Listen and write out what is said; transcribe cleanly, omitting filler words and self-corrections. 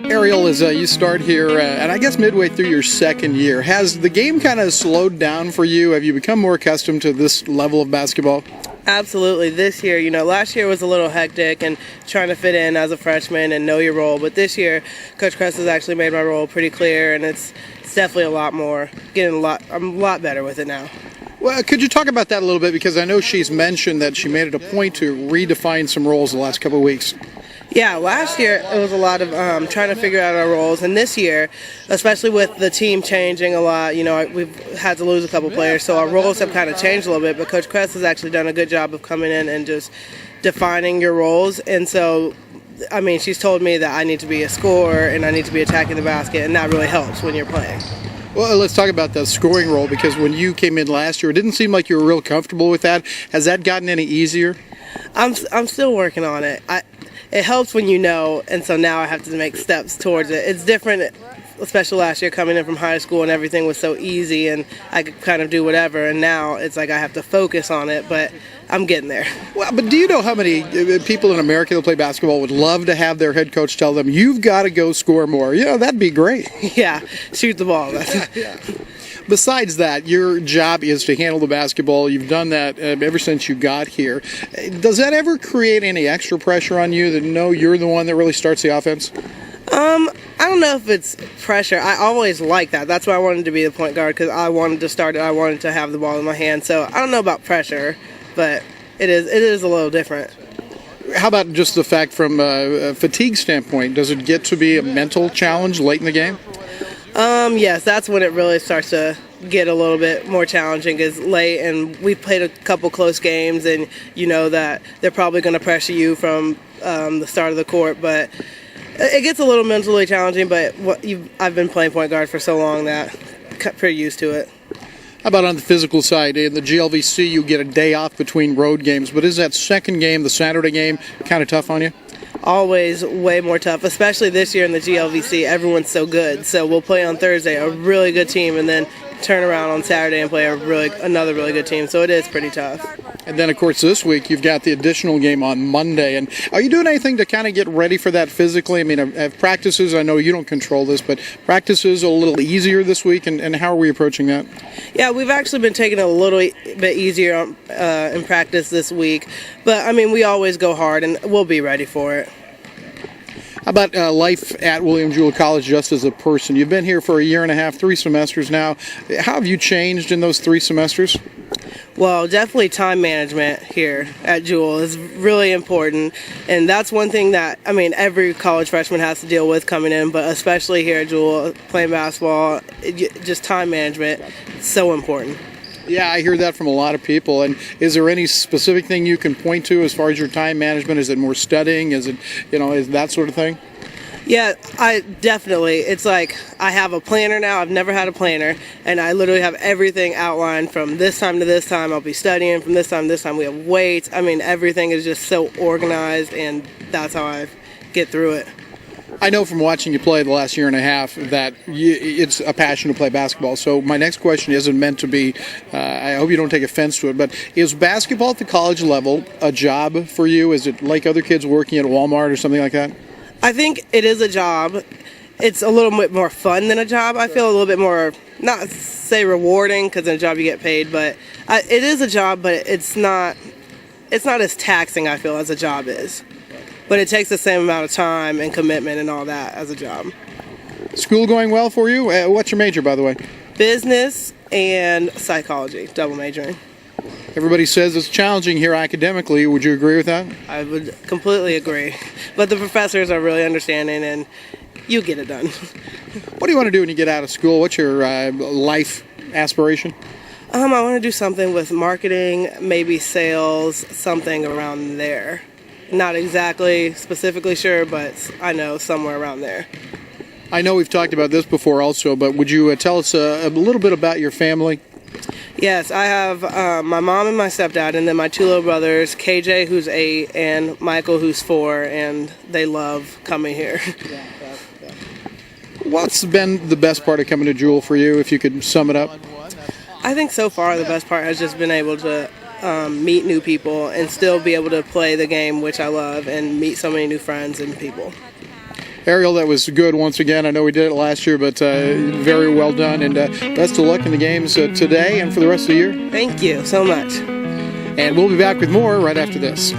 Ariel, as you start here, and I guess midway through your second year, has the game kind of slowed down for you? Have you become more accustomed to this level of basketball? Absolutely. This year, last year was a little hectic and trying to fit in as a freshman and know your role. But this year, Coach Kress has actually made my role pretty clear, and it's definitely a lot more. I'm a lot better with it now. Well, could you talk about that a little bit? Because I know she's mentioned that she made it a point to redefine some roles the last couple of weeks. Yeah, last year it was a lot of trying to figure out our roles, and this year, especially with the team changing a lot, we've had to lose a couple players, so our roles have kind of changed a little bit, but Coach Kress has actually done a good job of coming in and just defining your roles, and so, she's told me that I need to be a scorer and I need to be attacking the basket, and that really helps when you're playing. Well, let's talk about the scoring role, because when you came in last year, it didn't seem like you were real comfortable with that. Has that gotten any easier? I'm still working on it. It helps when you know, and so now I have to make steps towards it. It's different, especially last year coming in from high school and everything was so easy and I could kind of do whatever, and now it's like I have to focus on it, but I'm getting there. Well, but do you know how many people in America that play basketball would love to have their head coach tell them, you've got to go score more? That'd be great. Yeah, shoot the ball. Yeah. Besides that, your job is to handle the basketball. You've done that ever since you got here. Does that ever create any extra pressure on you that you're the one that really starts the offense? I don't know if it's pressure. I always like that. That's why I wanted to be the point guard, because I wanted to start it. I wanted to have the ball in my hand. So I don't know about pressure, but it is a little different. How about just the fact from a fatigue standpoint? Does it get to be a mental challenge late in the game? Yes, that's when it really starts to get a little bit more challenging, is late, and we played a couple close games, and you know that they're probably going to pressure you from the start of the court, but it gets a little mentally challenging, but I've been playing point guard for so long that I'm pretty used to it. How about on the physical side? In the GLVC, you get a day off between road games, but is that second game, the Saturday game, kind of tough on you? Always way more tough, especially this year in the GLVC. Everyone's so good. So we'll play on Thursday, a really good team, and then turn around on Saturday and play another really good team. So it is pretty tough. And then, of course, this week you've got the additional game on Monday. And are you doing anything to kind of get ready for that physically? Have practices, I know you don't control this, but practices a little easier this week, and how are we approaching that? Yeah, we've actually been taking it a little bit easier in practice this week. But, we always go hard, and we'll be ready for it. How about life at William Jewell College just as a person? You've been here for a year and a half, 3 semesters now. How have you changed in those 3 semesters? Well, definitely time management here at Jewell is really important, and that's one thing that, every college freshman has to deal with coming in, but especially here at Jewell, playing basketball, just time management is so important. Yeah, I hear that from a lot of people. And is there any specific thing you can point to as far as your time management? Is it more studying? Is it, is that sort of thing? Yeah, it's like I have a planner now. I've never had a planner, and I literally have everything outlined from this time to this time. I'll be studying from this time to this time. We have weights. Everything is just so organized, and that's how I get through it. I know from watching you play the last year and a half that it's a passion to play basketball. So my next question isn't meant to be, I hope you don't take offense to it, but is basketball at the college level a job for you? Is it like other kids working at Walmart or something like that? I think it is a job. It's a little bit more fun than a job. I feel a little bit more, not say rewarding, because in a job you get paid, but it is a job, but it's not as taxing, I feel, as a job is. But it takes the same amount of time and commitment and all that as a job. School going well for you? What's your major, by the way? Business and psychology, double majoring. Everybody says it's challenging here academically. Would you agree with that? I would completely agree. But the professors are really understanding, and you get it done. What do you want to do when you get out of school? What's your life aspiration? I want to do something with marketing, maybe sales, something around there. Not exactly specifically sure, but I know somewhere around there. I know we've talked about this before also, but would you tell us a little bit about your family? Yes, I have my mom and my stepdad, and then my 2 little brothers, KJ, who's 8, and Michael, who's 4, and they love coming here. What's been the best part of coming to Jewell for you, if you could sum it up? I think so far the best part has just been able to meet new people and still be able to play the game, which I love, and meet so many new friends and people. Ariel, that was good once again. I know we did it last year, but very well done. And best of luck in the games today and for the rest of the year. Thank you so much. And we'll be back with more right after this.